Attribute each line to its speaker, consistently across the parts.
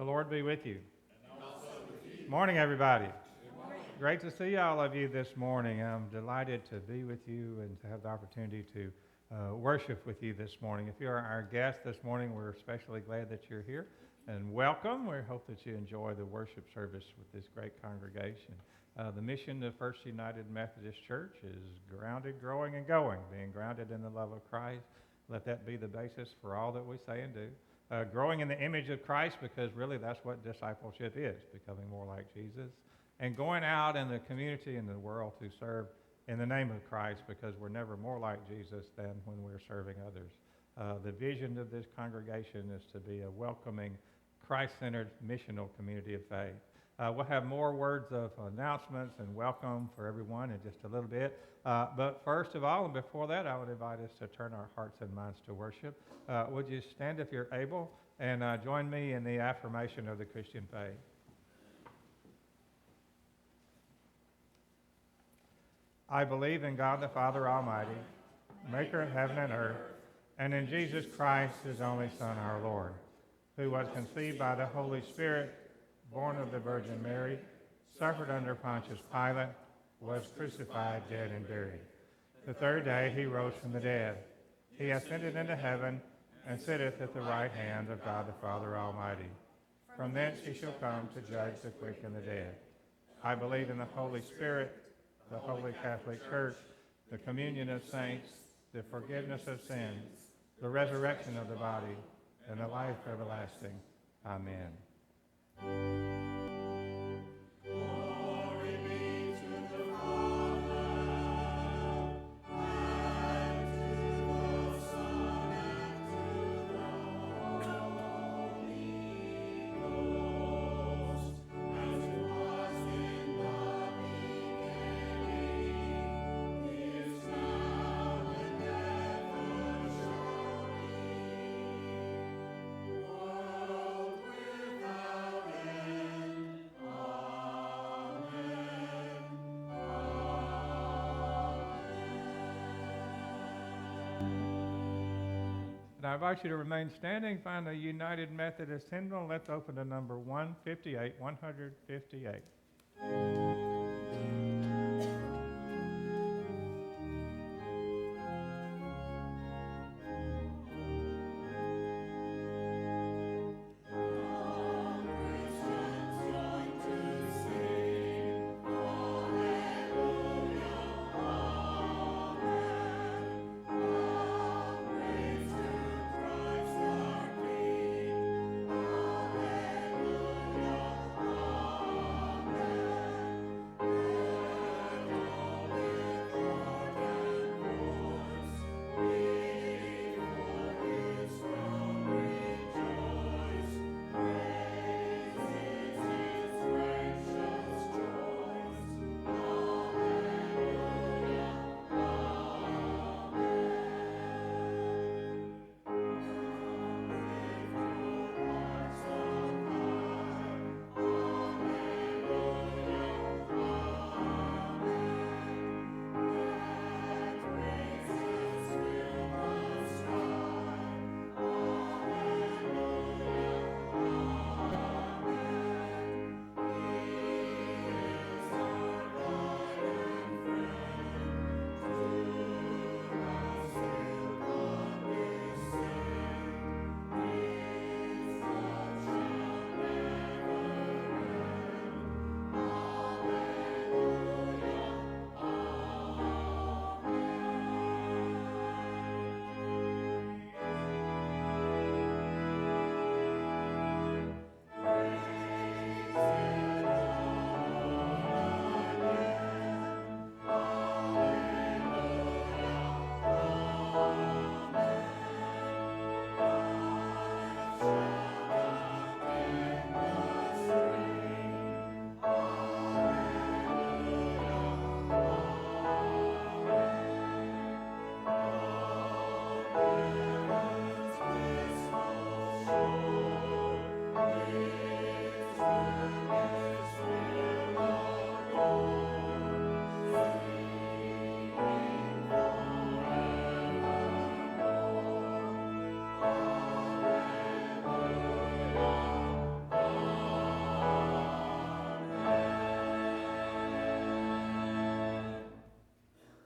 Speaker 1: The Lord be with you. And also with you. Morning, everybody. Good morning. Great to see all of you this morning. I'm delighted to be with you and to have the opportunity to worship with you this morning. If you're our guest this morning, we're especially glad that you're here. And welcome. We hope that you enjoy the worship service with this great congregation. The mission of First United Methodist Church is grounded, growing, and going, being grounded in the love of Christ. Let that be the basis for all that we say and do. Growing in the image of Christ, because really that's what discipleship is, becoming more like Jesus. And going out in the community and the world to serve in the name of Christ, because we're never more like Jesus than when we're serving others. The vision of this congregation is to be a welcoming, Christ-centered, missional community of faith. We'll have more words of announcements and welcome for everyone in just a little bit. But first of all, and before that, I would invite us to turn our hearts and minds to worship. Would you stand if you're able and join me in the affirmation of the Christian faith? I believe in God the Father Almighty, maker of heaven and earth, and in Jesus Christ, his only Son, our Lord, who was conceived by the Holy Spirit, born of the Virgin Mary, suffered under Pontius Pilate, was crucified, dead, and buried. The third day he rose from the dead. He ascended into heaven and sitteth at the right hand of God the Father Almighty. From thence he shall come to judge the quick and the dead. I believe in the Holy Spirit, the Holy Catholic Church, the communion of saints, the forgiveness of sins, the resurrection of the body, and the life everlasting. Amen. And I invite you to remain standing, find the United Methodist hymnal. Let's open to number 158, 158.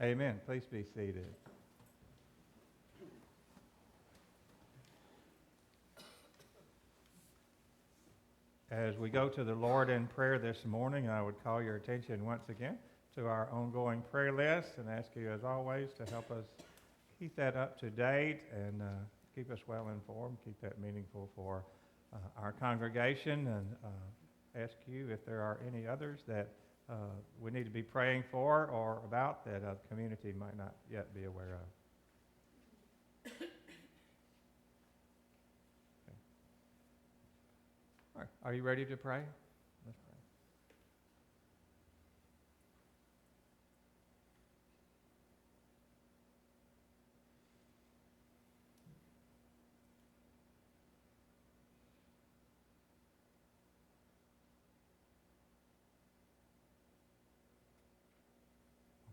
Speaker 1: Amen. Please be seated. As we go to the Lord in prayer this morning, I would call your attention once again to our ongoing prayer list and ask you, as always, to help us keep that up to date and keep us well informed, keep that meaningful for our congregation, and ask you if there are any others that we need to be praying for or about that the community might not yet be aware of. All right. Are you ready to pray? Let's pray.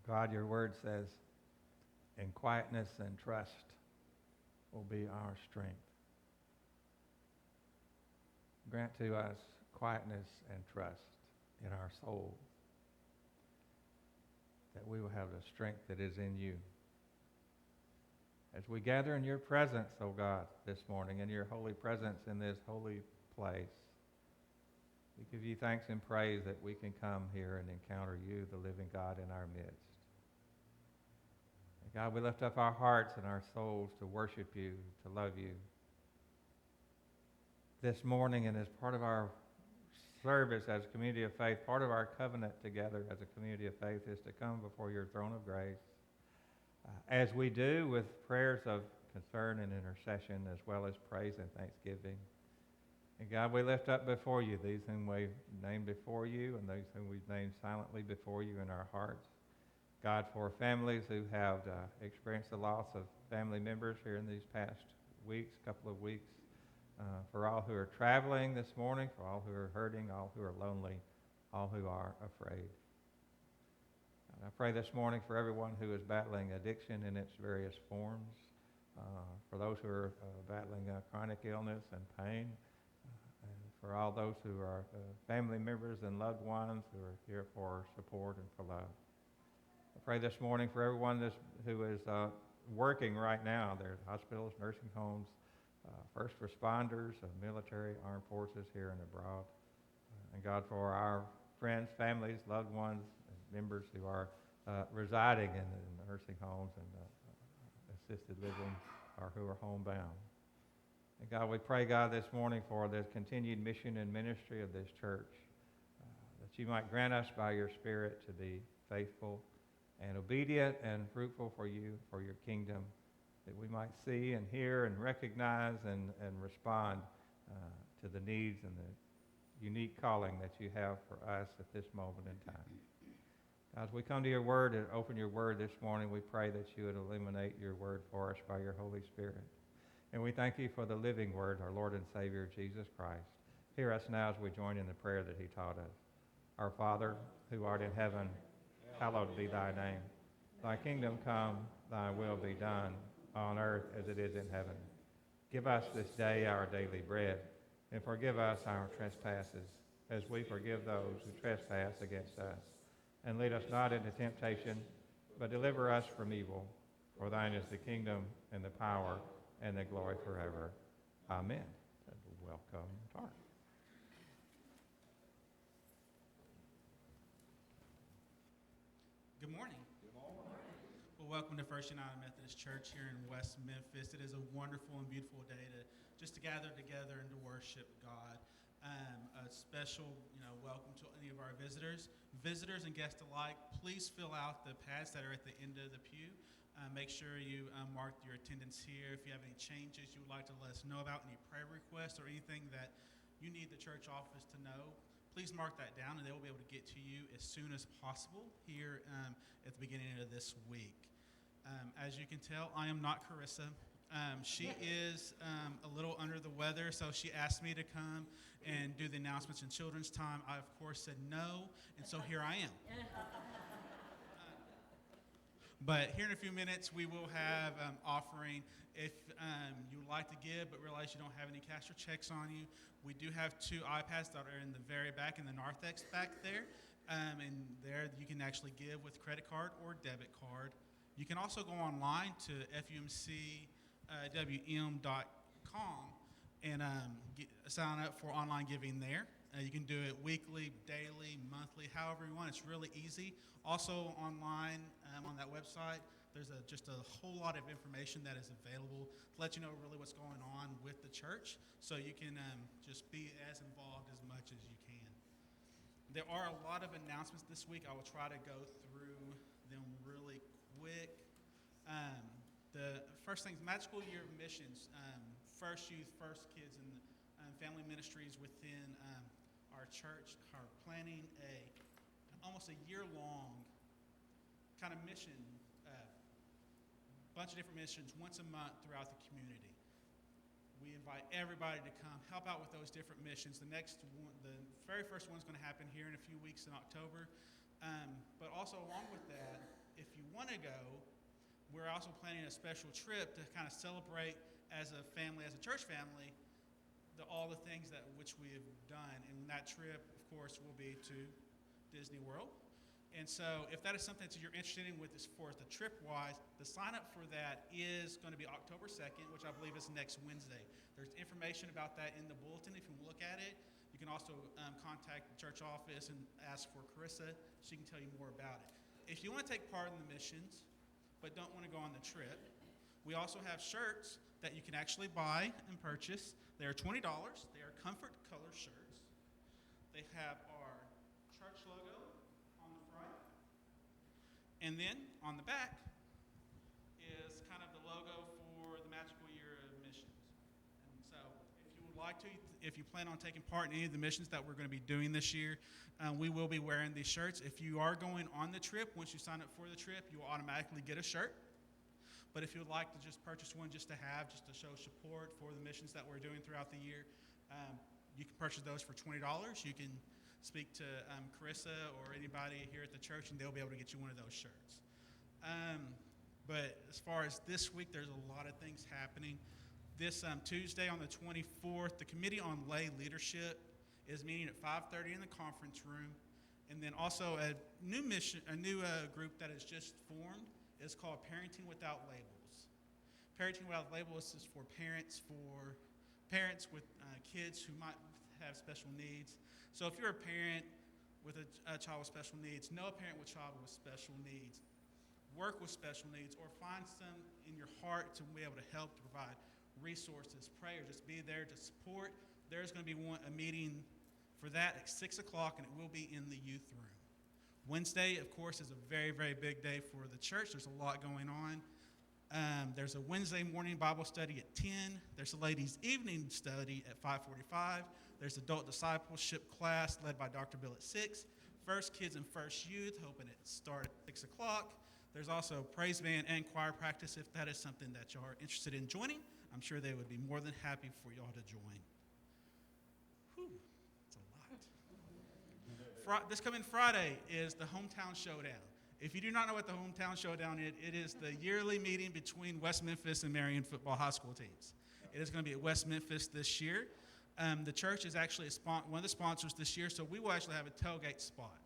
Speaker 1: God, your word says, in quietness and trust will be our strength. Grant to us quietness and trust in our soul, that we will have the strength that is in you. As we gather in your presence, O God, this morning, in your holy presence in this holy place, we give you thanks and praise that we can come here and encounter you, the living God, in our midst. And God, we lift up our hearts and our souls to worship you, to love you. This morning, and as part of our service as a community of faith, part of our covenant together as a community of faith is to come before your throne of grace, as we do with prayers of concern and intercession, as well as praise and thanksgiving. And God, we lift up before you these whom we've named before you and those whom we've named silently before you in our hearts. God, for families who have experienced the loss of family members here in these past couple of weeks, for all who are traveling this morning, for all who are hurting, all who are lonely, all who are afraid. And I pray this morning for everyone who is battling addiction in its various forms, for those who are battling chronic illness and pain, and for all those who are family members and loved ones who are here for support and for love. I pray this morning for everyone who is working right now. There's hospitals, nursing homes, first responders, military, armed forces here and abroad. And God, for our friends, families, loved ones, and members who are residing in the nursing homes and assisted living or who are homebound. And God, we pray, God, this morning for the continued mission and ministry of this church, that you might grant us by your Spirit to be faithful and obedient and fruitful for you, for your kingdom, that we might see and hear and recognize and respond to the needs and the unique calling that you have for us at this moment in time. As we come to your word and open your word this morning, we pray that you would illuminate your word for us by your Holy Spirit. And we thank you for the living word, our Lord and Savior, Jesus Christ. Hear us now as we join in the prayer that he taught us. Our Father, who art in heaven, hallowed be thy name. Thy kingdom come, thy will be done, on earth as it is in heaven. Give us this day our daily bread, and forgive us our trespasses, as we forgive those who trespass against us. And lead us not into temptation, but deliver us from evil. For thine is the kingdom, and the power, and the glory forever. Amen. Welcome, Tark.
Speaker 2: Good morning. Well, welcome to First United Methodist Church here in West Memphis. It is a wonderful and beautiful day to gather together and to worship God. A special, welcome to any of our visitors and guests alike. Please fill out the pads that are at the end of the pew. Make sure you mark your attendance here. If you have any changes you would like to let us know about, any prayer requests or anything that you need the church office to know, please mark that down, and they will be able to get to you as soon as possible here at the beginning of this week. As you can tell, I am not Carissa. She is a little under the weather, so she asked me to come and do the announcements in children's time. I, of course, said no, and so here I am. But here in a few minutes, we will have offering. If you would like to give but realize you don't have any cash or checks on you, we do have 2 iPads that are in the very back, in the narthex back there. And there you can actually give with credit card or debit card. You can also go online to fumcwm.com and sign up for online giving there. You can do it weekly, daily, monthly, however you want. It's really easy. Also online on that website, there's just a whole lot of information that is available to let you know really what's going on with the church, so you can just be as involved as much as you can. There are a lot of announcements this week. I will try to go through them really quick. The first thing, Magical Year of Missions, First Youth, First Kids, and family ministries within our church are planning almost a year-long kind of mission, bunch of different missions once a month throughout the community. We invite everybody to come help out with those different missions. The very first one's going to happen here in a few weeks in October. But also along with that, if you want to go, we're also planning a special trip to kind of celebrate as a family, as a church family, all the things which we have done. And that trip, of course, will be to Disney World. And so if that is something that you're interested in with as far as the trip-wise, the sign-up for that is going to be October 2nd, which I believe is next Wednesday. There's information about that in the bulletin if you look at it. You can also contact the church office and ask for Carissa. She can tell you more about it. If you want to take part in the missions but don't want to go on the trip, we also have shirts that you can actually buy and purchase. They are $20. They are comfort color shirts. They have our church logo on the front. And then on the back is kind of the logo for the Magical Year of Missions. And so if you would like to, if you plan on taking part in any of the missions that we're going to be doing this year, we will be wearing these shirts. If you are going on the trip, once you sign up for the trip, you will automatically get a shirt. But if you would like to just purchase one just to show support for the missions that we're doing throughout the year, you can purchase those for $20. You can speak to Carissa or anybody here at the church, and they'll be able to get you one of those shirts. But as far as this week, there's a lot of things happening. This Tuesday on the 24th, the Committee on Lay Leadership is meeting at 5:30 in the conference room. And then also a new group that is just formed is called Parenting Without Labels. Parenting Without Labels is for parents with kids who might have special needs. So if you're a parent with a child with special needs, know a parent with a child with special needs, work with special needs, or find some in your heart to be able to help, to provide resources, prayer, just be there to support. There's going to be a meeting for that at 6 o'clock, and it will be in the youth room. Wednesday, of course, is a very, very big day for the church. There's a lot going on. There's a Wednesday morning Bible study at 10. There's a ladies' evening study at 5:45. There's adult discipleship class led by Dr. Bill at 6. First Kids and First Youth, hoping it start at 6 o'clock. There's also praise band and choir practice if that is something that y'all are interested in joining. I'm sure they would be more than happy for y'all to join. Whew, that's a lot. This coming Friday is the Hometown Showdown. If you do not know what the Hometown Showdown is, it is the yearly meeting between West Memphis and Marion football high school teams. It is going to be at West Memphis this year. The church is actually one of the sponsors this year, so we will actually have a tailgate spot.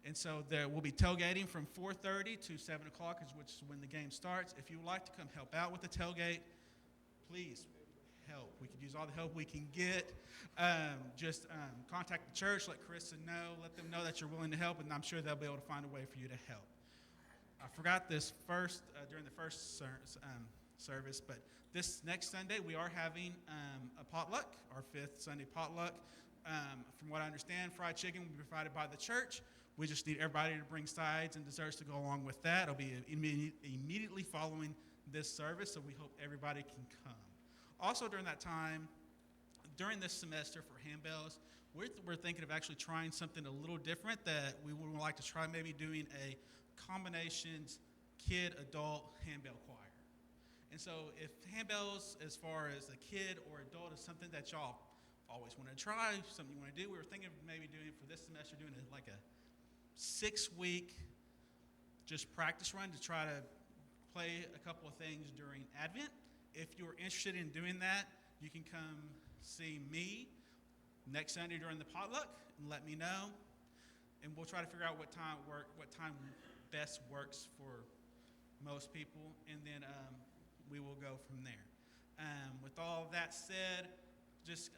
Speaker 2: And so there will be tailgating from 4:30 to 7 o'clock, which is when the game starts. If you would like to come help out with the tailgate, please help. We could use all the help we can get. Just contact the church, let Carissa know, let them know that you're willing to help, and I'm sure they'll be able to find a way for you to help. I forgot this during the first service, but this next Sunday we are having a potluck, our 5th Sunday potluck. From what I understand, fried chicken will be provided by the church. We just need everybody to bring sides and desserts to go along with that. It'll be immediately following this service, so we hope everybody can come. Also during that time, during this semester for handbells, we're thinking of actually trying something a little different that we would like to try, maybe doing a combinations kid-adult handbell choir. And so if handbells as far as a kid or adult is something that y'all always want to try, something you want to do, we were thinking of maybe doing for this semester, doing like a 6-week just practice run to try to play a couple of things during Advent. If you're interested in doing that, you can come see me next Sunday during the potluck and let me know. And we'll try to figure out what time best works for most people, and then we will go from there. With all that said, just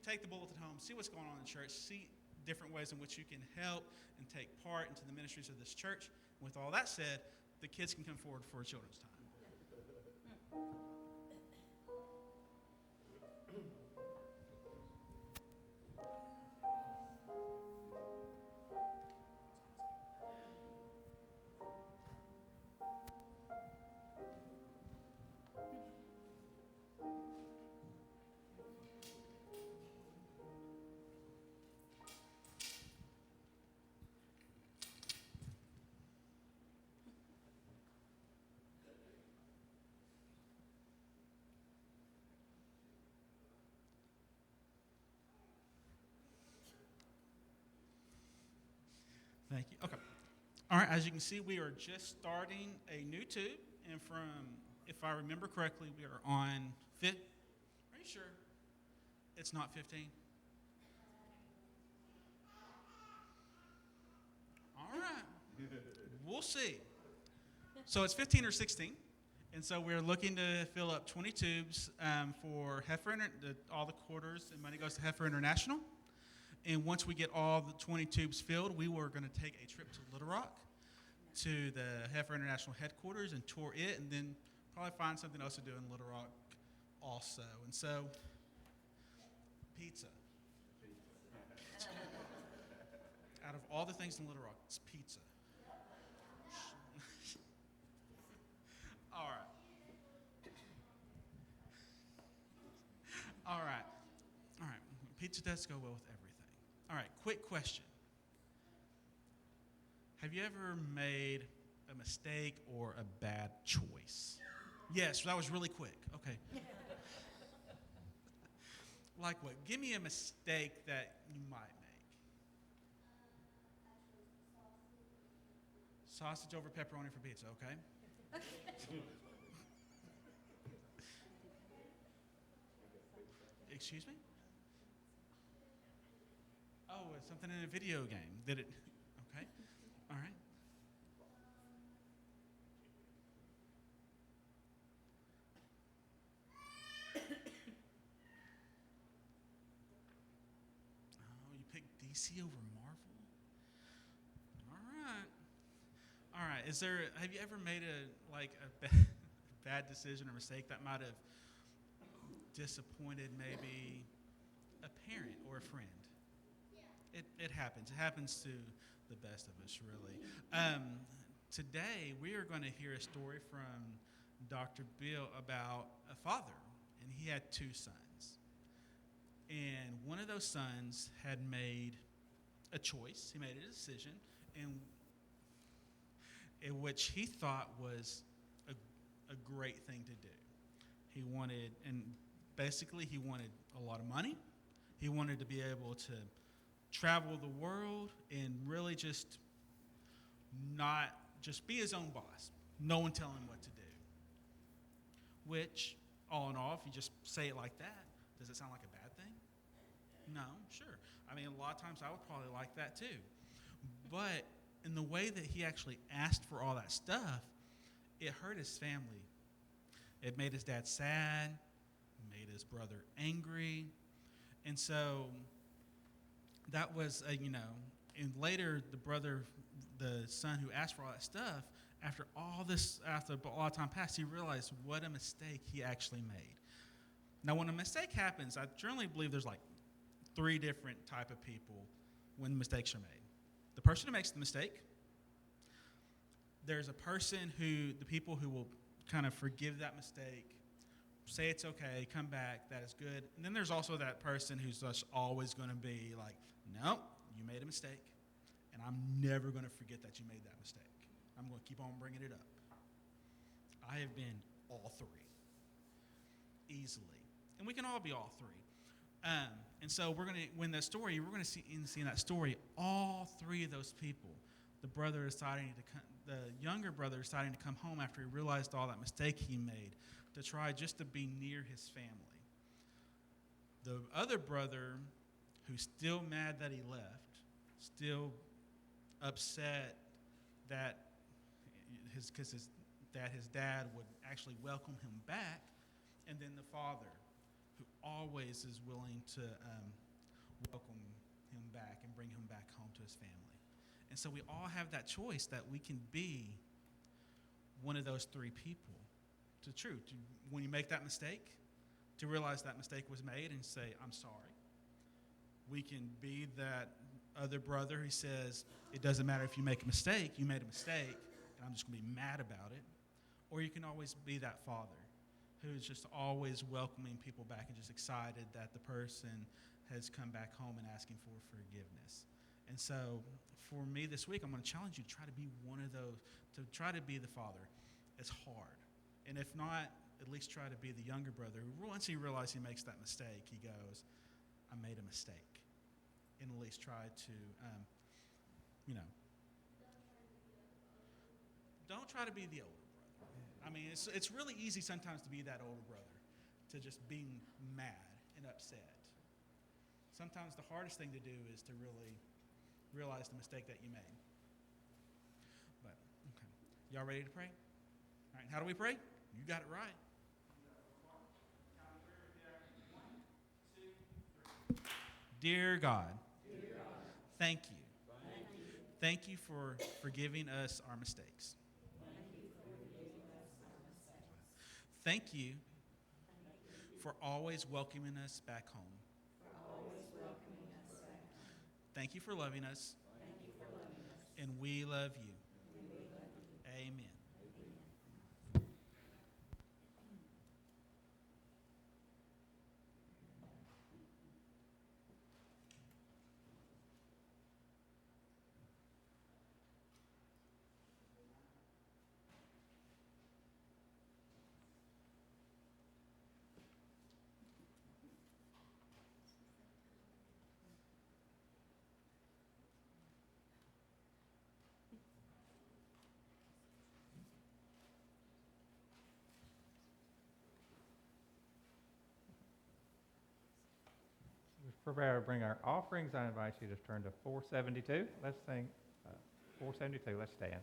Speaker 2: take the bulletin home, see what's going on in the church, see different ways in which you can help and take part into the ministries of this church. With all that said, the kids can come forward for a children's time. Thank you. Okay. All right, as you can see, we are just starting a new tube, and if I remember correctly, we are on 5th. Are you sure it's not 15? All right. We'll see. So it's 15 or 16, and so we're looking to fill up 20 tubes for Heifer, all the quarters, and money goes to Heifer International. And once we get all the 20 tubes filled, we were going to take a trip to Little Rock to the Heifer International headquarters and tour it, and then probably find something else to do in Little Rock also. And so, pizza. Out of all the things in Little Rock, it's pizza. All right. All right. All right. Pizza does go well with everything. All right, quick question. Have you ever made a mistake or a bad choice? Yes, that was really quick. Okay. Like what? Give me a mistake that you might make. Sausage over pepperoni for pizza, okay? Excuse me? Oh, it's something in a video game. Did it? Okay. All right. Oh, you picked DC over Marvel? All right. All right. Have you ever made a bad decision or mistake that might have disappointed maybe a parent or a friend? It happens. It happens to the best of us, really. Today, we are going to hear a story from Dr. Bill about a father, and he had 2 sons. And one of those sons had made a choice. He made a decision in which he thought was a great thing to do. He wanted a lot of money. He wanted to be able to travel the world and really just be his own boss. No one tell him what to do. Which, all in all, if you just say it like that, does it sound like a bad thing? No, sure. I mean, a lot of times I would probably like that too. But in the way that he actually asked for all that stuff, it hurt his family. It made his dad sad, made his brother angry. And so that was, and later the son who asked for all that stuff, after a lot of time passed, he realized what a mistake he actually made. Now, when a mistake happens, I generally believe there's 3 different type of people when mistakes are made. The person who makes the mistake, there's the people who will kind of forgive that mistake, say it's okay, come back, that is good. And then there's also that person who's just always going to be like, nope, you made a mistake, and I'm never going to forget that you made that mistake. I'm going to keep on bringing it up. I have been all 3, easily. And we can all be all 3. And so we're going to see in that story all 3 of those people. The younger brother deciding to come home after he realized all that mistake he made, to try just to be near his family. The other brother, who's still mad that he left, still upset that, his dad would actually welcome him back, and then the father, who always is willing to welcome him back and bring him back home to his family. And so we all have that choice that we can be one of those three people. When you make that mistake, to realize that mistake was made and say, I'm sorry. We can be that other brother who says, it doesn't matter if you make a mistake, you made a mistake, and I'm just going to be mad about it. Or you can always be that father who's just always welcoming people back and just excited that the person has come back home and asking for forgiveness. And so for me this week, I'm going to challenge you to try to be one of those, to try to be the father. It's hard. And if not, at least try to be the younger brother who once he realizes he makes that mistake, he goes, I made a mistake. And at least try to, don't try to be the older brother. I mean, it's really easy sometimes to be that older brother, to just being mad and upset. Sometimes the hardest thing to do is to really realize the mistake that you made. But, okay. Y'all ready to pray? All right, how do we pray? You got it right. Dear God, thank you. Thank you for forgiving us our mistakes. Thank you for always welcoming us back home. Thank you for loving us. And we love you. Amen.
Speaker 1: Prepare to bring our offerings. I invite you to turn to 472. Let's sing 472. Let's stand.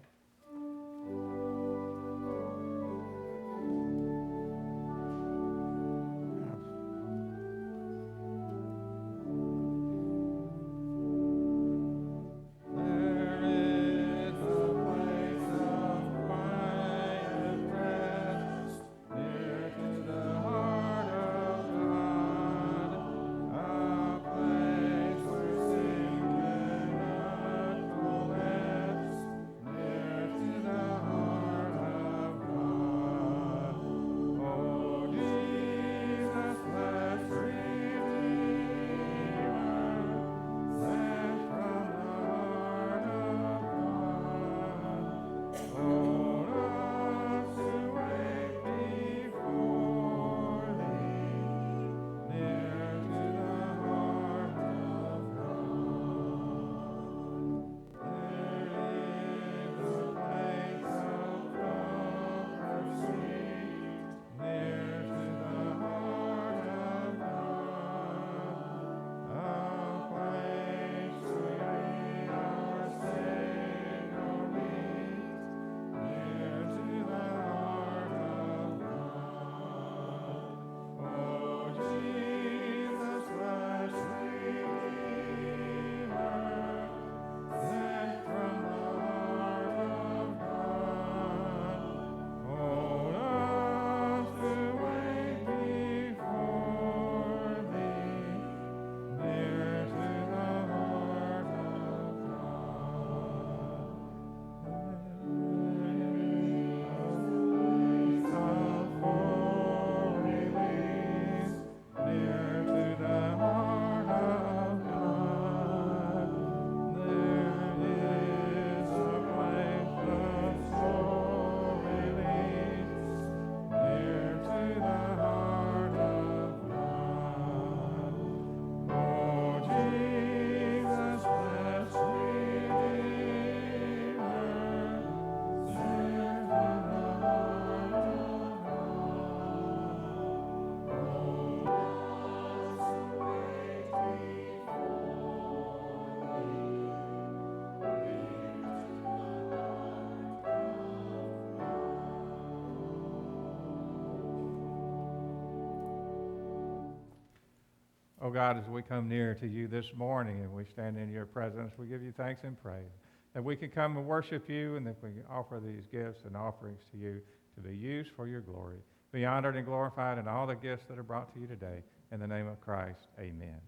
Speaker 1: God, as we come near to you this morning and we stand in your presence, we give you thanks and praise that we can come and worship you and that we can offer these gifts and offerings to you to be used for your glory. Be honored and glorified in all the gifts that are brought to you today. In the name of Christ, amen.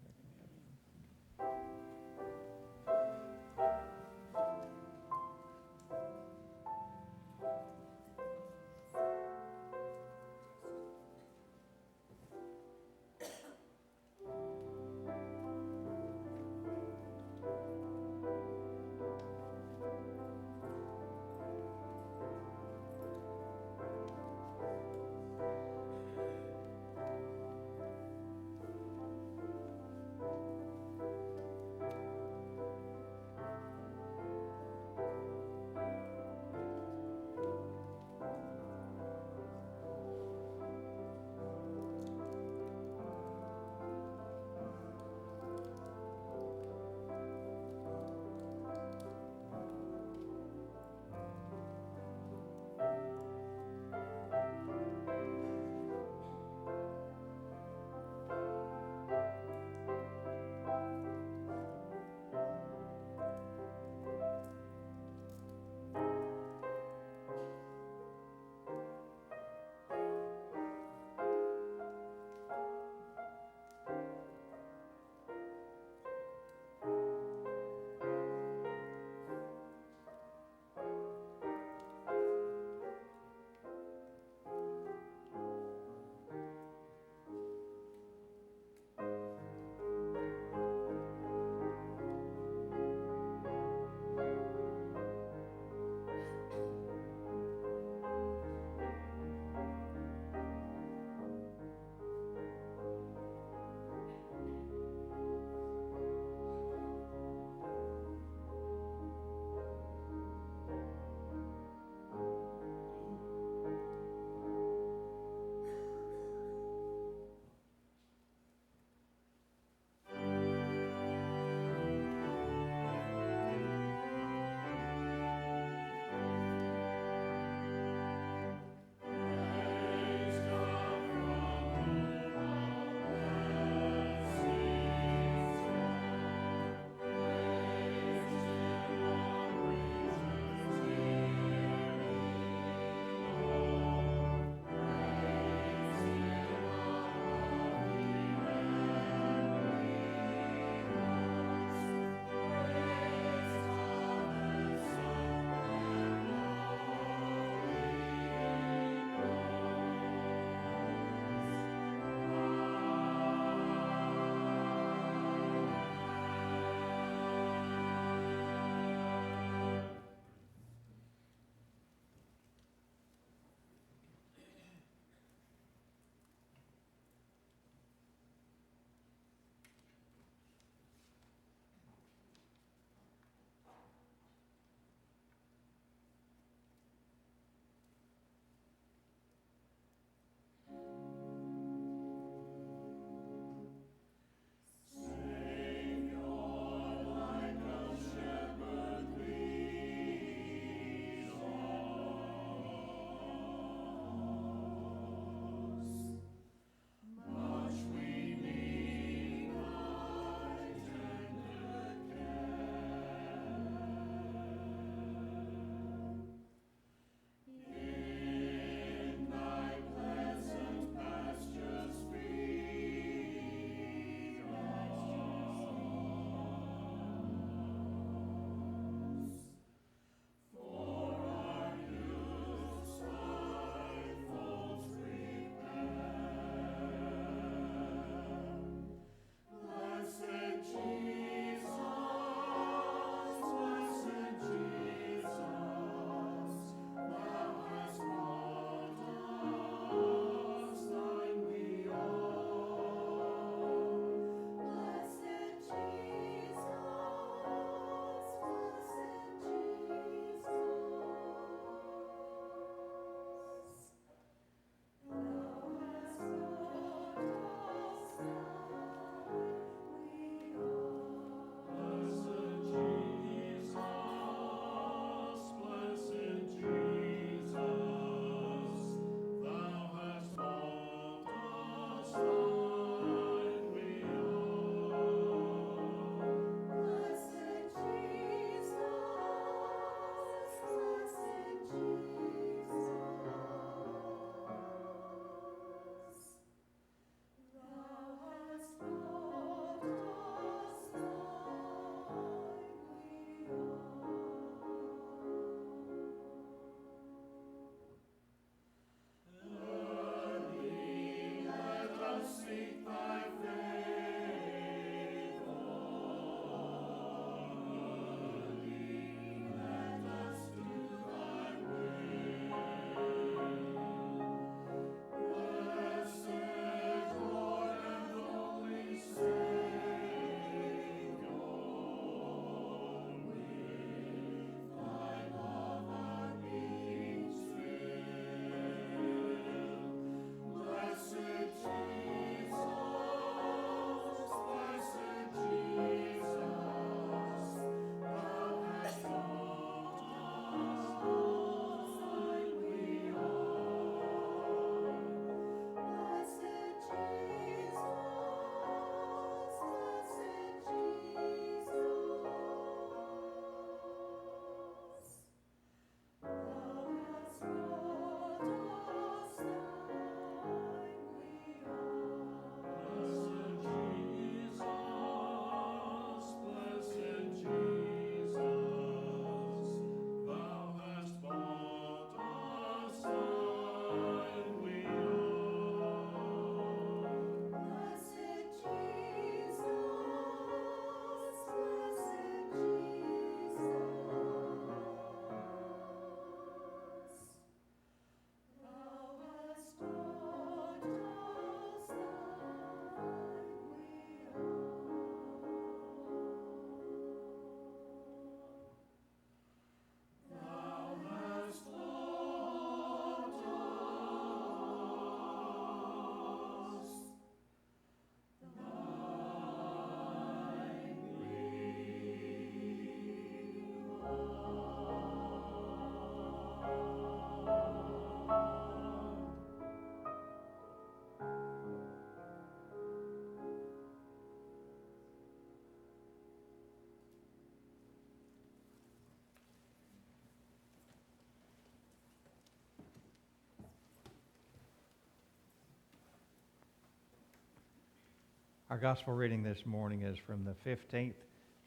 Speaker 1: Our gospel reading this morning is from the 15th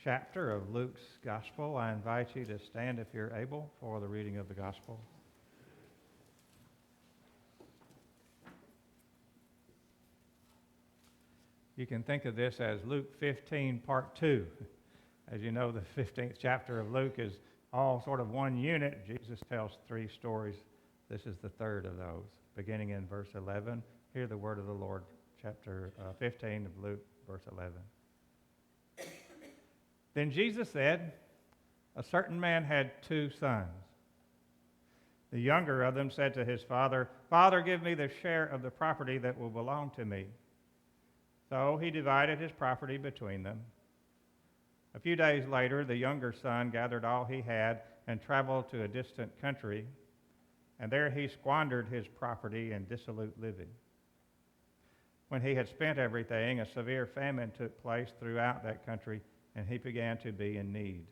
Speaker 1: chapter of Luke's gospel. I invite you to stand if you're able for the reading of the gospel. You can think of this as Luke 15 part 2. As you know, the 15th chapter of Luke is all sort of one unit. Jesus tells three stories. This is the third of those. Beginning in verse 11, hear the word of the Lord. Chapter 15 of Luke, verse 11. Then Jesus said, a certain man had two sons. The younger of them said to his father, Father, give me the share of the property that will belong to me. So he divided his property between them. A few days later, the younger son gathered all he had and traveled to a distant country, and there he squandered his property in dissolute living. When he had spent everything, a severe famine took place throughout that country, and he began to be in need.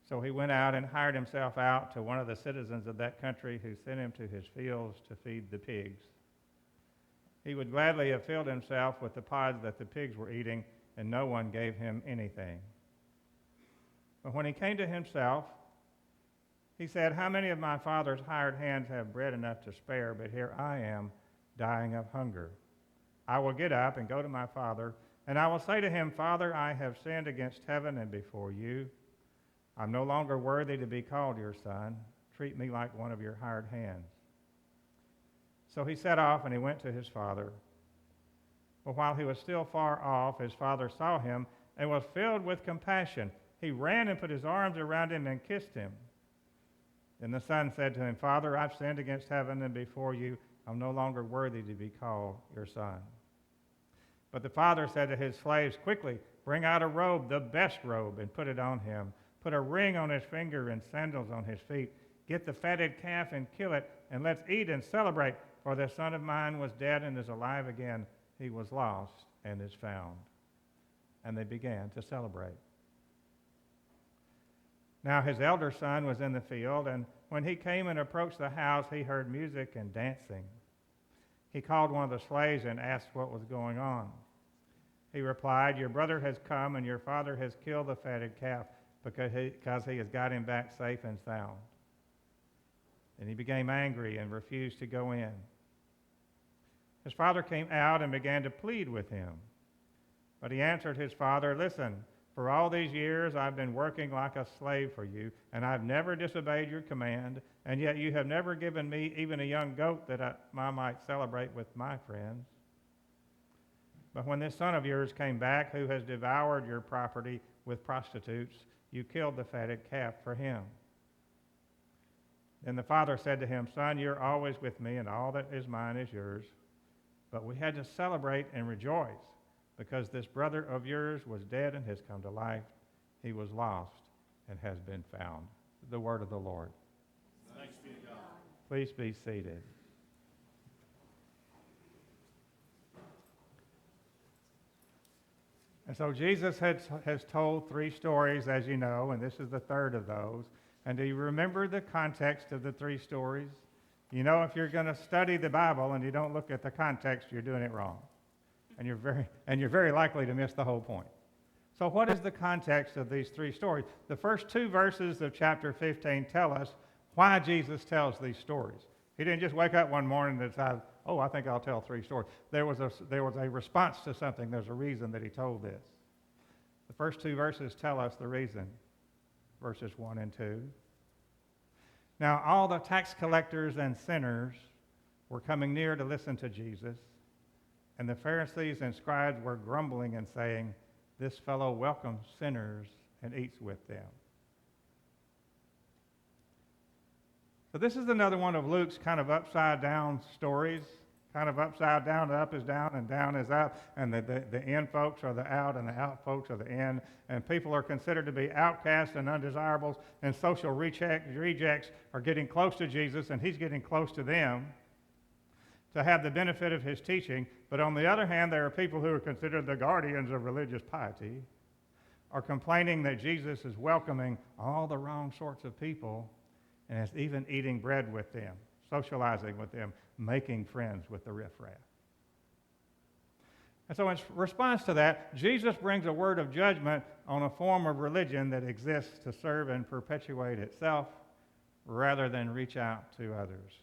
Speaker 1: So he went out and hired himself out to one of the citizens of that country, who sent him to his fields to feed the pigs. He would gladly have filled himself with the pods that the pigs were eating, and no one gave him anything. But when he came to himself, he said, How many of my father's hired hands have bread enough to spare, but here I am, dying of hunger. I will get up and go to my father, and I will say to him, Father, I have sinned against heaven and before you. I'm no longer worthy to be called your son. Treat me like one of your hired hands. So he set off, and he went to his father. But while he was still far off, his father saw him and was filled with compassion. He ran and put his arms around him and kissed him. Then the son said to him, Father, I've sinned against heaven and before you. I'm no longer worthy to be called your son. But the father said to his slaves, Quickly, bring out a robe, the best robe, and put it on him. Put a ring on his finger and sandals on his feet. Get the fatted calf and kill it, and let's eat and celebrate. For this son of mine was dead and is alive again. He was lost and is found. And they began to celebrate. Now his elder son was in the field, and when he came and approached the house, he heard music and dancing. He called one of the slaves and asked what was going on. He replied, Your brother has come, and your father has killed the fatted calf because he has got him back safe and sound. And he became angry and refused to go in. His father came out and began to plead with him. But he answered his father, Listen, for all these years I've been working like a slave for you, and I've never disobeyed your command, and yet you have never given me even a young goat that I might celebrate with my friends. But when this son of yours came back, who has devoured your property with prostitutes, you killed the fatted calf for him. Then the father said to him, Son, you're always with me, and all that is mine is yours. But we had to celebrate and rejoice, because this brother of yours was dead and has come to life. He was lost and has been found. The word of the Lord.
Speaker 3: Thanks be to God.
Speaker 1: Please be seated. And so Jesus has told three stories, as you know, and this is the third of those. And do you remember the context of the three stories? You know, if you're going to study the Bible and you don't look at the context, you're doing it wrong. And you're very likely to miss the whole point. So what is the context of these three stories? The first two verses of chapter 15 tell us why Jesus tells these stories. He didn't just wake up one morning and decide, I think I'll tell three stories. There was a response to something. There's a reason that he told this. The first two verses tell us the reason, verses 1 and 2. Now, all the tax collectors and sinners were coming near to listen to Jesus, and the Pharisees and scribes were grumbling and saying, This fellow welcomes sinners and eats with them. So this is another one of Luke's kind of upside down stories. Kind of upside down, up is down and down is up, and the in folks are the out and the out folks are the in, and people are considered to be outcasts and undesirables, and social rejects are getting close to Jesus, and he's getting close to them to have the benefit of his teaching. But on the other hand, there are people who are considered the guardians of religious piety, are complaining that Jesus is welcoming all the wrong sorts of people, and is even eating bread with them, socializing with them, making friends with the riffraff. And so in response to that, Jesus brings a word of judgment on a form of religion that exists to serve and perpetuate itself rather than reach out to others.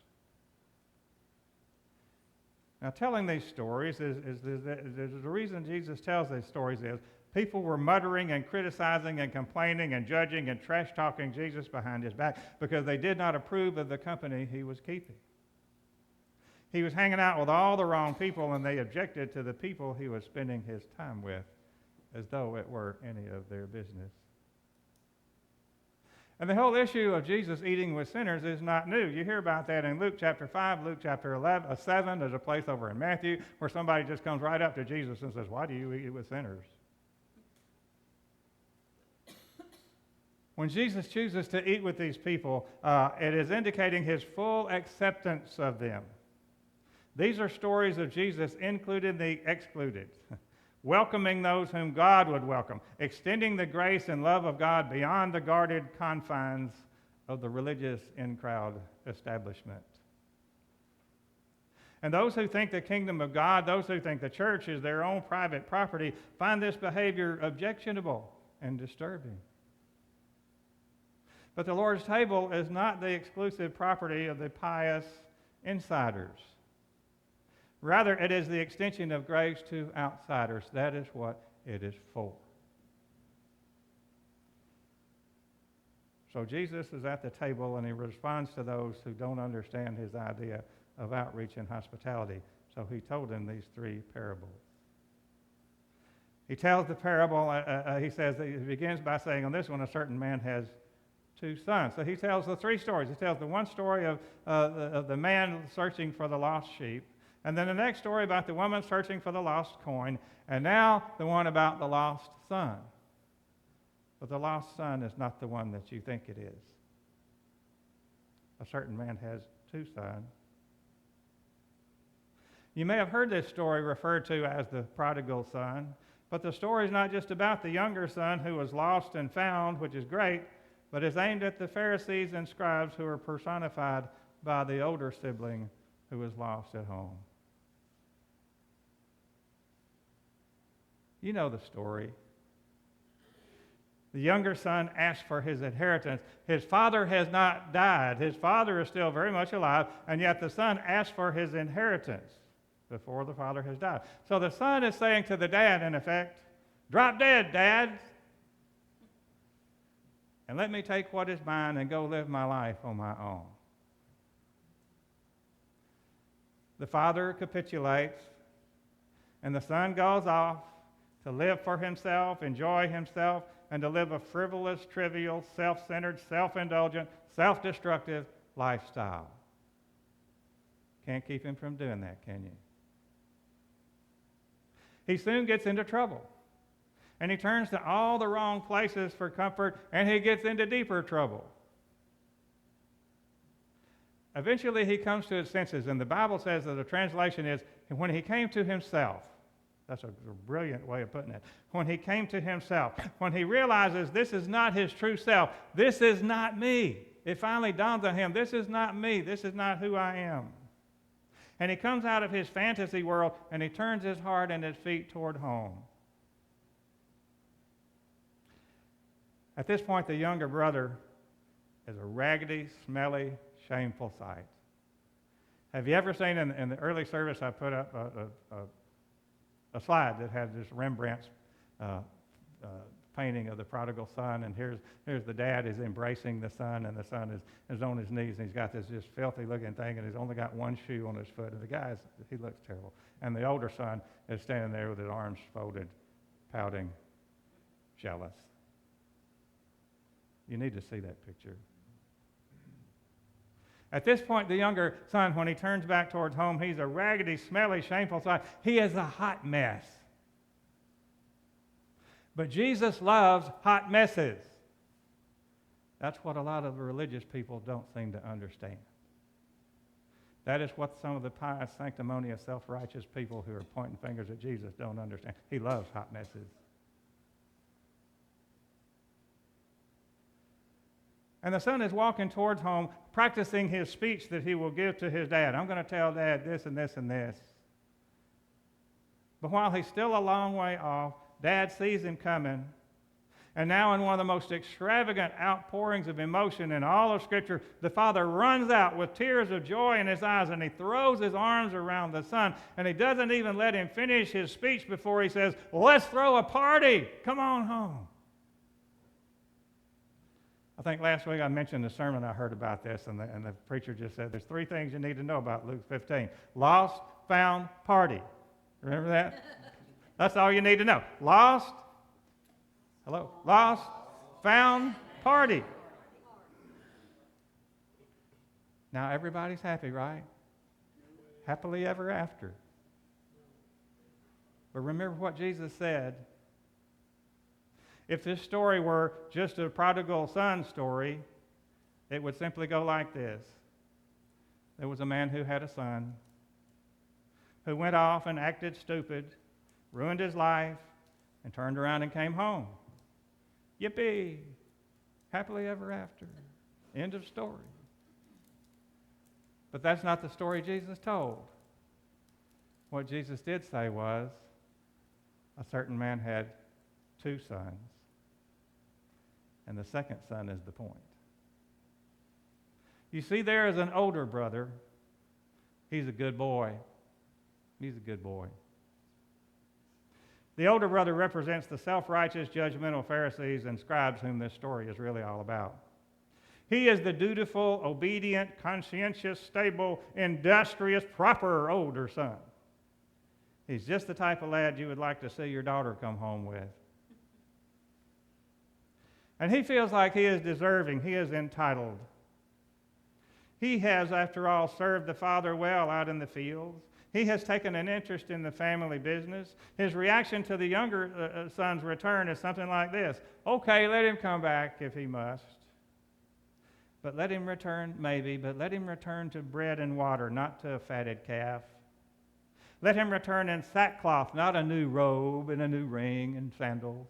Speaker 1: Now, telling these stories is the reason Jesus tells these stories is people were muttering and criticizing and complaining and judging and trash-talking Jesus behind his back because they did not approve of the company he was keeping. He was hanging out with all the wrong people, and they objected to the people he was spending his time with as though it were any of their business. And the whole issue of Jesus eating with sinners is not new. You hear about that in Luke chapter 5, Luke chapter 7. There's a place over in Matthew where somebody just comes right up to Jesus and says, "Why do you eat with sinners?" When Jesus chooses to eat with these people, it is indicating his full acceptance of them. These are stories of Jesus including the excluded, welcoming those whom God would welcome, extending the grace and love of God beyond the guarded confines of the religious in-crowd establishment. And those who think the kingdom of God, those who think the church is their own private property, find this behavior objectionable and disturbing. But the Lord's table is not the exclusive property of the pious insiders. Rather, it is the extension of grace to outsiders. That is what it is for. So Jesus is at the table and he responds to those who don't understand his idea of outreach and hospitality. So he told them these three parables. He tells the parable, he begins by saying, on this one, a certain man has 2 sons. So he tells the 3 stories. He tells the one story of the man searching for the lost sheep, and then the next story about the woman searching for the lost coin, and now the one about the lost son. But the lost son is not the one that you think it is. A certain man has 2 sons. You may have heard this story referred to as the prodigal son, but the story is not just about the younger son who was lost and found, which is great, but is aimed at the Pharisees and scribes who are personified by the older sibling who was lost at home. You know the story. The younger son asked for his inheritance. His father has not died. His father is still very much alive, and yet the son asked for his inheritance before the father has died. So the son is saying to the dad, in effect, "Drop dead, Dad, and let me take what is mine and go live my life on my own." The father capitulates, and the son goes off to live for himself, enjoy himself, and to live a frivolous, trivial, self-centered, self-indulgent, self-destructive lifestyle. Can't keep him from doing that, can you? He soon gets into trouble, and he turns to all the wrong places for comfort, and he gets into deeper trouble. Eventually, he comes to his senses, and the Bible says that the translation is, when he came to himself. That's a brilliant way of putting it. When he came to himself, when he realizes this is not his true self, this is not me. It finally dawns on him, this is not me, this is not who I am. And he comes out of his fantasy world, and he turns his heart and his feet toward home. At this point, the younger brother is a raggedy, smelly, shameful sight. Have you ever seen in the early service, I put up a slide that had this Rembrandt's painting of the prodigal son, and here's the dad is embracing the son, and the son is on his knees, and he's got this just filthy looking thing, and he's only got one shoe on his foot, and the guy he looks terrible. And the older son is standing there with his arms folded, pouting, jealous. You need to see that picture. At this point, the younger son, when he turns back towards home, he's a raggedy, smelly, shameful sight. He is a hot mess. But Jesus loves hot messes. That's what a lot of the religious people don't seem to understand. That is what some of the pious, sanctimonious, self-righteous people who are pointing fingers at Jesus don't understand. He loves hot messes. And the son is walking towards home, practicing his speech that he will give to his dad. I'm going to tell Dad this and this and this. But while he's still a long way off, Dad sees him coming. And now, in one of the most extravagant outpourings of emotion in all of Scripture, the father runs out with tears of joy in his eyes, and he throws his arms around the son. And he doesn't even let him finish his speech before he says, "Let's throw a party. Come on home." I think last week I mentioned the sermon I heard about this, and the preacher just said, there's 3 things you need to know about Luke 15. Lost, found, party. Remember that? That's all you need to know. Lost, found, party. Now everybody's happy, right? Happily ever after. But remember what Jesus said. If this story were just a prodigal son story, it would simply go like this. There was a man who had a son who went off and acted stupid, ruined his life, and turned around and came home. Yippee! Happily ever after. End of story. But that's not the story Jesus told. What Jesus did say was, a certain man had 2 sons. And the second son is the point. You see, there is an older brother. He's a good boy. He's a good boy. The older brother represents the self-righteous, judgmental Pharisees and scribes whom this story is really all about. He is the dutiful, obedient, conscientious, stable, industrious, proper older son. He's just the type of lad you would like to see your daughter come home with. And he feels like he is deserving, he is entitled. He has, after all, served the father well out in the fields. He has taken an interest in the family business. His reaction to the younger son's return is something like this. Okay, let him come back if he must. But let him return, maybe, but let him return to bread and water, not to a fatted calf. Let him return in sackcloth, not a new robe and a new ring and sandals.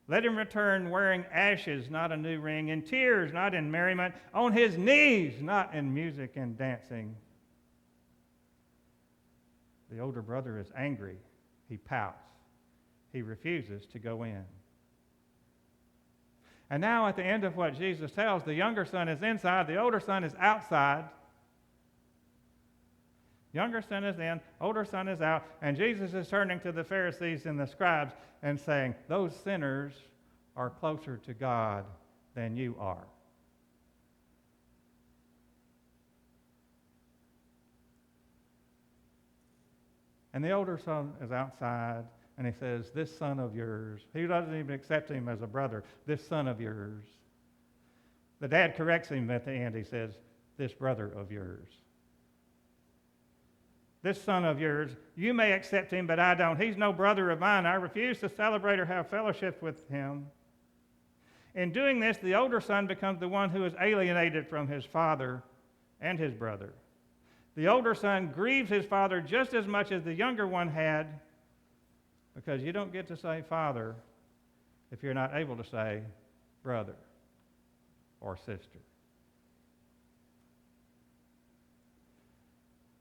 Speaker 1: Let him return wearing ashes, not a new ring, in tears, not in merriment, on his knees, not in music and dancing. The older brother is angry. He pouts. He refuses to go in. And now at the end of what Jesus tells, the younger son is inside, the older son is outside. Younger son is in, older son is out, and Jesus is turning to the Pharisees and the scribes and saying, those sinners are closer to God than you are. And the older son is outside, and he says, this son of yours, he doesn't even accept him as a brother, this son of yours. The dad corrects him at the end. He says, this brother of yours. This son of yours, you may accept him, but I don't. He's no brother of mine. I refuse to celebrate or have fellowship with him. In doing this, the older son becomes the one who is alienated from his father and his brother. The older son grieves his father just as much as the younger one had, because you don't get to say father if you're not able to say brother or sister.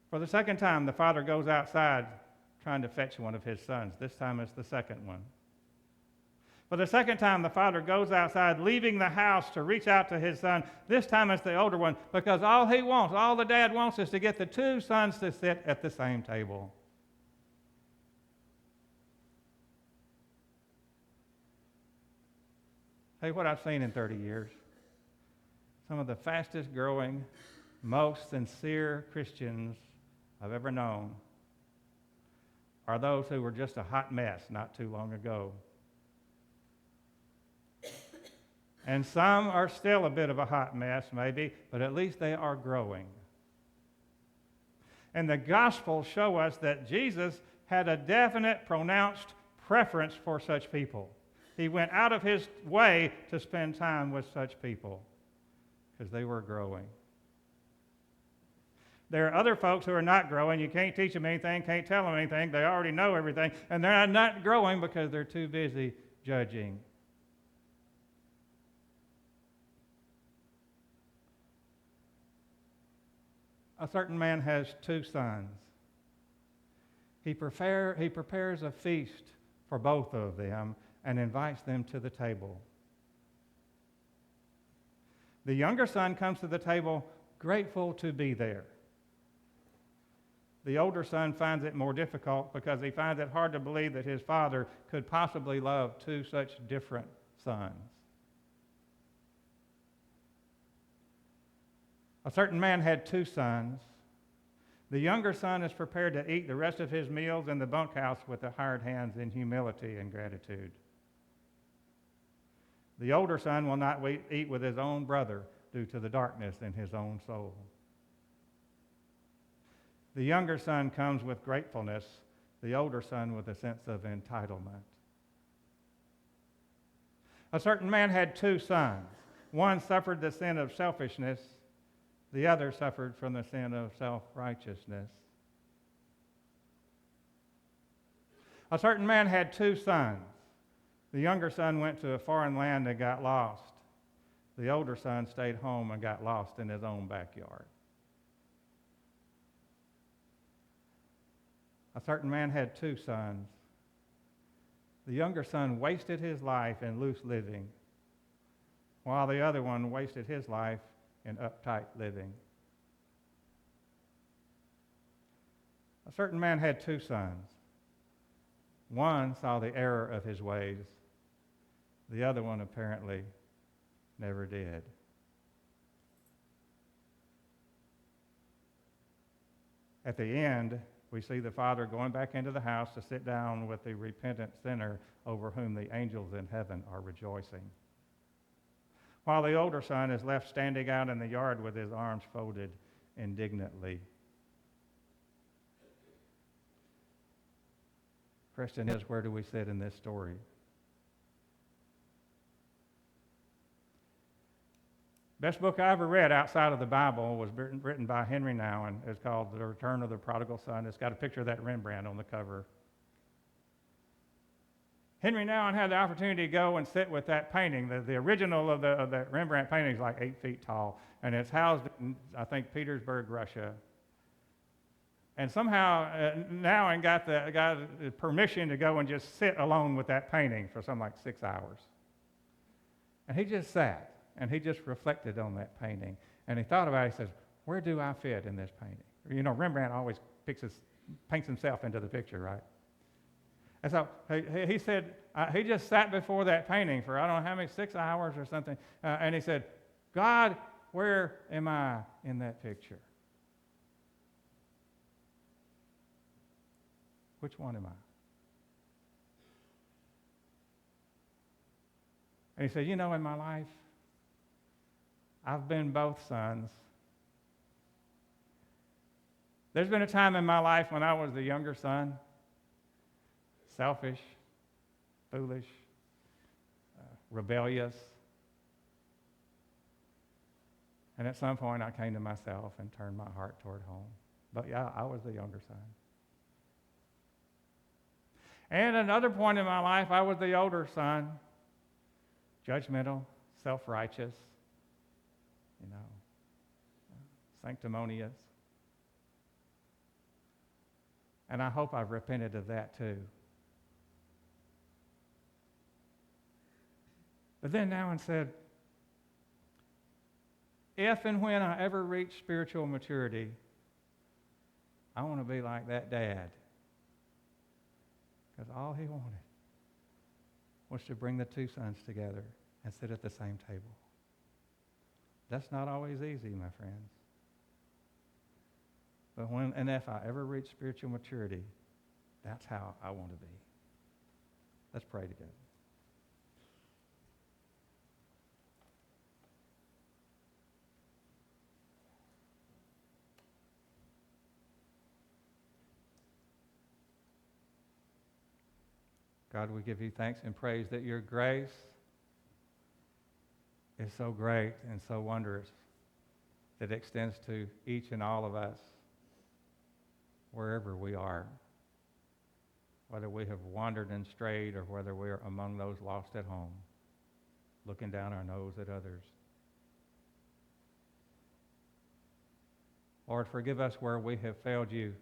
Speaker 1: For the second time, the father goes outside trying to fetch one of his sons. This time it's the second one. For the second time, the father goes outside, leaving the house to reach out to his son. This time it's the older one, because all he wants, all the dad wants, is to get the 2 sons to sit at the same table. Hey, what I've seen in 30 years, some of the fastest growing, most sincere Christians I've ever known are those who were just a hot mess not too long ago. And some are still a bit of a hot mess, maybe, but at least they are growing. And the Gospels show us that Jesus had a definite, pronounced preference for such people. He went out of his way to spend time with such people because they were growing. There are other folks who are not growing. You can't teach them anything, can't tell them anything. They already know everything, and they're not growing because they're too busy judging. A certain man has 2 sons. He prepares a feast for both of them and invites them to the table. The younger son comes to the table grateful to be there. The older son finds it more difficult because he finds it hard to believe that his father could possibly love two such different sons. A certain man had two sons. The younger son is prepared to eat the rest of his meals in the bunkhouse with the hired hands in humility and gratitude. The older son will not eat with his own brother due to the darkness in his own soul. The younger son comes with gratefulness, the older son with a sense of entitlement. A certain man had two sons. One suffered the sin of selfishness, the other suffered from the sin of self-righteousness. A certain man had two sons. The younger son went to a foreign land and got lost. The older son stayed home and got lost in his own backyard. A certain man had two sons. The younger son wasted his life in loose living, while the other one wasted his life in uptight living. A certain man had two sons. One saw the error of his ways. The other one apparently never did. At the end, we see the father going back into the house to sit down with the repentant sinner over whom the angels in heaven are rejoicing, while the older son is left standing out in the yard with his arms folded indignantly. Question is, where do we sit in this story? Best book I ever read outside of the Bible was written by Henry Nouwen. It's called The Return of the Prodigal Son. It's got a picture of that Rembrandt on the cover. Henry Nouwen had the opportunity to go and sit with that painting. The original of the Rembrandt painting is like 8 feet tall, and it's housed in, I think, Petersburg, Russia. And somehow Nouwen got the permission to go and just sit alone with that painting for something like 6 hours. And he just sat. And he just reflected on that painting. And he thought about it. He says, where do I fit in this painting? You know, Rembrandt always paints himself into the picture, right? And so he said, he just sat before that painting for I don't know how many, 6 hours or something. And he said, God, where am I in that picture? Which one am I? And he said, you know, in my life, I've been both sons. There's been a time in my life when I was the younger son, selfish, foolish, rebellious. And at some point I came to myself and turned my heart toward home. But yeah, I was the younger son. And at another point in my life, I was the older son, judgmental, self-righteous, sanctimonious. And I hope I've repented of that too. But then Nouwen said, if and when I ever reach spiritual maturity, I want to be like that dad. Because all he wanted was to bring the two sons together and sit at the same table. That's not always easy, my friends. But when and if I ever reach spiritual maturity, that's how I want to be. Let's pray together. God, we give you thanks and praise that your grace is so great and so wondrous that it extends to each and all of us, wherever we are, whether we have wandered and strayed or whether we are among those lost at home, looking down our nose at others. Lord, forgive us where we have failed you.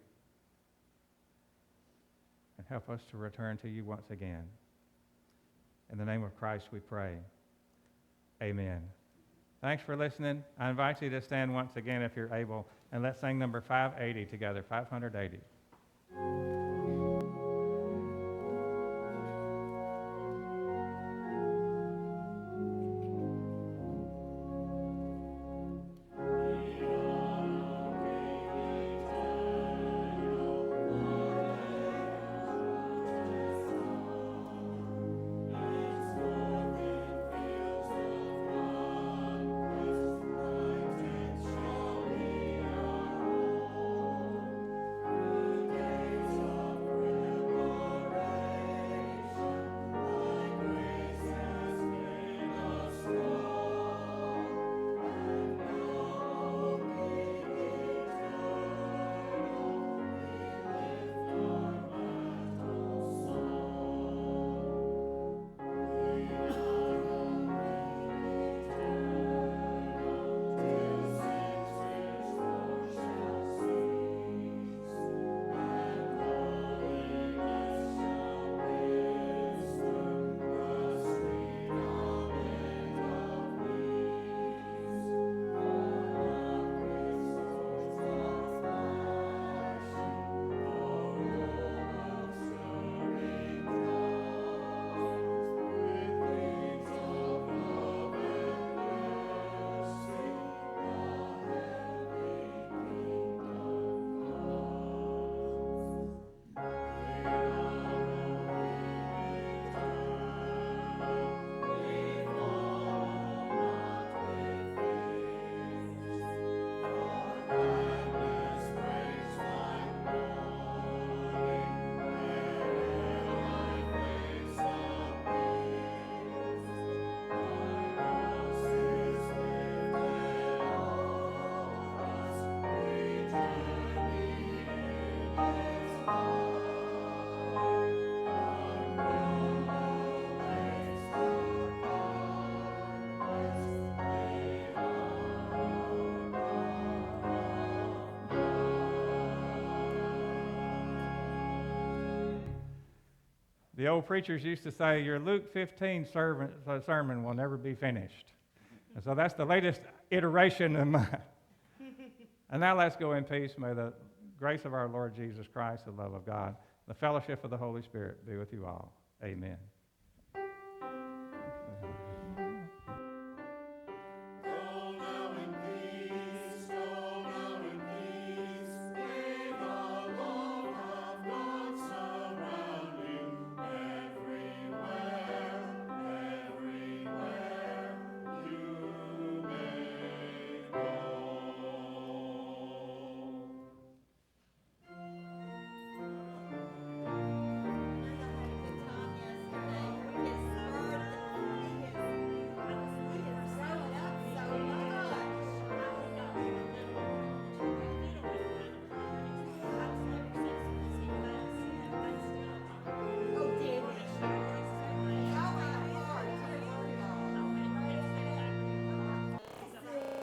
Speaker 1: and help us to return to you once again. In the name of Christ we pray. Amen. Thanks for listening. I invite you to stand once again if you're able, and let's sing number 580 together, 580. The old preachers used to say, your Luke 15 sermon will never be finished. And so that's the latest iteration of mine. And now let's go in peace. May the grace of our Lord Jesus Christ, the love of God, the fellowship of the Holy Spirit be with you all. Amen.